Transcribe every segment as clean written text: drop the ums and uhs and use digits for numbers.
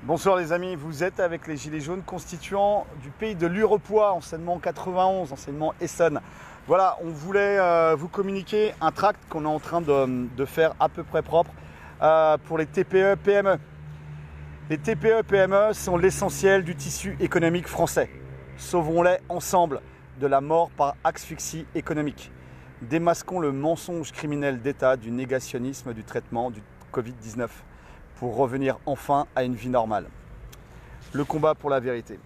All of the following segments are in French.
Bonsoir les amis, vous êtes avec les Gilets jaunes constituants du pays de l'Urepoix, anciennement 91, anciennement Essonne. Voilà, on voulait vous communiquer un tract qu'on est en train de faire à peu près propre pour les TPE-PME. Les TPE-PME sont l'essentiel du tissu économique français. Sauvons-les ensemble de la mort par asphyxie économique. Démasquons le mensonge criminel d'État du négationnisme du traitement du Covid-19 pour revenir enfin à une vie normale. Le combat pour la vérité.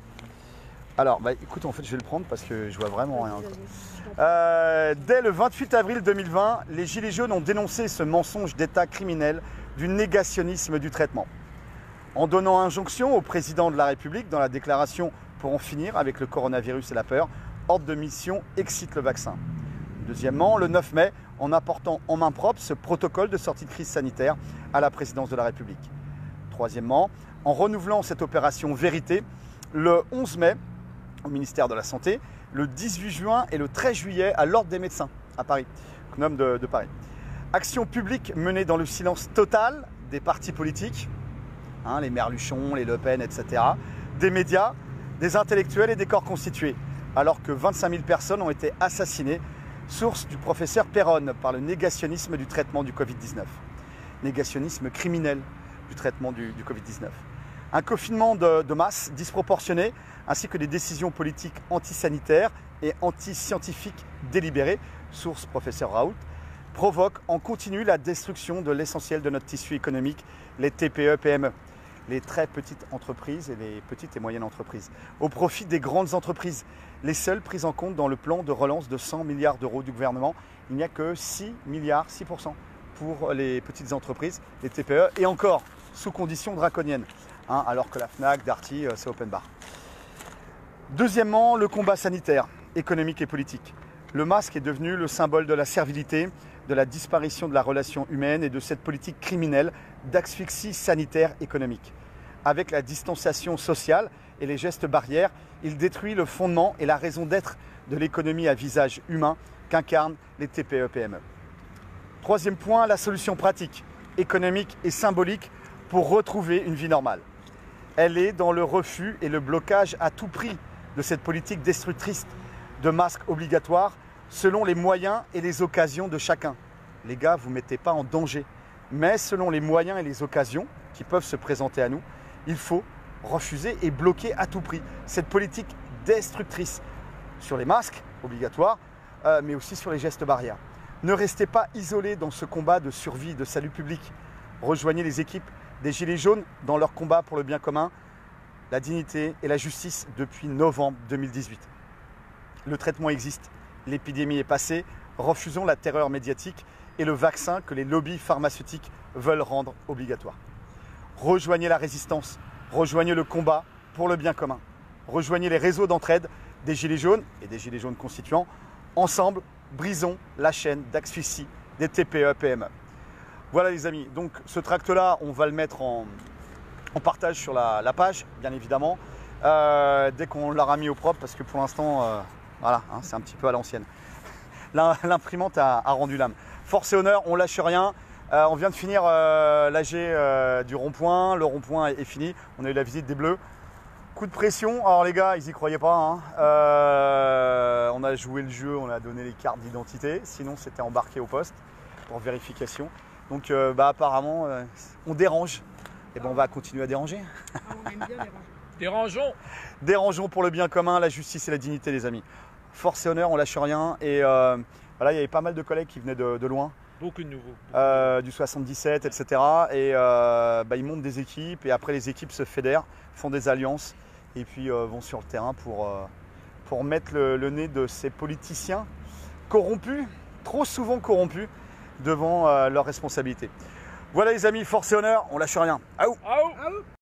Alors, écoute, en fait, je vais le prendre parce que je vois vraiment rien. Dès le 28 avril 2020, les Gilets jaunes ont dénoncé ce mensonge d'État criminel du négationnisme du traitement. En donnant injonction au président de la République dans la déclaration pour en finir avec le coronavirus et la peur, ordre de mission excite le vaccin. Deuxièmement, le 9 mai, en apportant en main propre ce protocole de sortie de crise sanitaire à la présidence de la République. Troisièmement, en renouvelant cette opération vérité le 11 mai au ministère de la Santé, le 18 juin et le 13 juillet à l'Ordre des médecins à Paris, CNOM de Paris. Action publique menée dans le silence total des partis politiques, les Merluchon, les Le Pen, etc., des médias, des intellectuels et des corps constitués, alors que 25 000 personnes ont été assassinées, source du professeur Perron, par le négationnisme du traitement du Covid-19. Négationnisme criminel du traitement du Covid-19. Un confinement de masse disproportionné, ainsi que des décisions politiques antisanitaires et antiscientifiques délibérées, source professeur Raoult, provoquent en continu la destruction de l'essentiel de notre tissu économique, les TPE-PME, les très petites entreprises et les petites et moyennes entreprises, au profit des grandes entreprises, les seules prises en compte dans le plan de relance de 100 milliards d'euros du gouvernement. Il n'y a que 6 milliards, 6% pour les petites entreprises, les TPE, et encore sous conditions draconiennes, alors que la Fnac, Darty, c'est open bar. Deuxièmement, le combat sanitaire, économique et politique. Le masque est devenu le symbole de la servilité, de la disparition de la relation humaine et de cette politique criminelle d'asphyxie sanitaire économique. Avec la distanciation sociale et les gestes barrières, il détruit le fondement et la raison d'être de l'économie à visage humain qu'incarnent les TPE-PME. Troisième point, la solution pratique, économique et symbolique pour retrouver une vie normale. Elle est dans le refus et le blocage à tout prix de cette politique destructrice de masques obligatoires selon les moyens et les occasions de chacun. Les gars, vous ne mettez pas en danger, mais selon les moyens et les occasions qui peuvent se présenter à nous, il faut refuser et bloquer à tout prix cette politique destructrice sur les masques obligatoires, mais aussi sur les gestes barrières. Ne restez pas isolés dans ce combat de survie, de salut public. Rejoignez les équipes des Gilets jaunes dans leur combat pour le bien commun, la dignité et la justice depuis novembre 2018. Le traitement existe, l'épidémie est passée, refusons la terreur médiatique et le vaccin que les lobbies pharmaceutiques veulent rendre obligatoire. Rejoignez la résistance, rejoignez le combat pour le bien commun. Rejoignez les réseaux d'entraide des Gilets jaunes et des Gilets jaunes constituants. Ensemble, brisons la chaîne d'asphyxie des TPE-PME. Voilà les amis, donc ce tract-là, on va le mettre en partage sur la page, bien évidemment, dès qu'on l'aura mis au propre, parce que pour l'instant, voilà, c'est un petit peu à l'ancienne. L'imprimante a rendu l'âme. Force et honneur, on lâche rien. On vient de finir l'AG du rond-point, le rond-point est fini, on a eu la visite des Bleus. Coup de pression, alors les gars, ils n'y croyaient pas. On a joué le jeu, on a donné les cartes d'identité, sinon c'était embarqué au poste pour vérification. Donc apparemment, on dérange. Et on va continuer à déranger. On aime bien déranger. Dérangeons. Dérangeons pour le bien commun, la justice et la dignité, les amis. Force et honneur, on lâche rien. Et voilà, il y avait pas mal de collègues qui venaient de loin. Beaucoup de nouveaux. Du 77, etc. Et ils montent des équipes et après les équipes se fédèrent, font des alliances et puis vont sur le terrain pour mettre le nez de ces politiciens corrompus, trop souvent corrompus, devant leurs responsabilités. Voilà les amis, force et honneur, on lâche rien. Aou. Aou.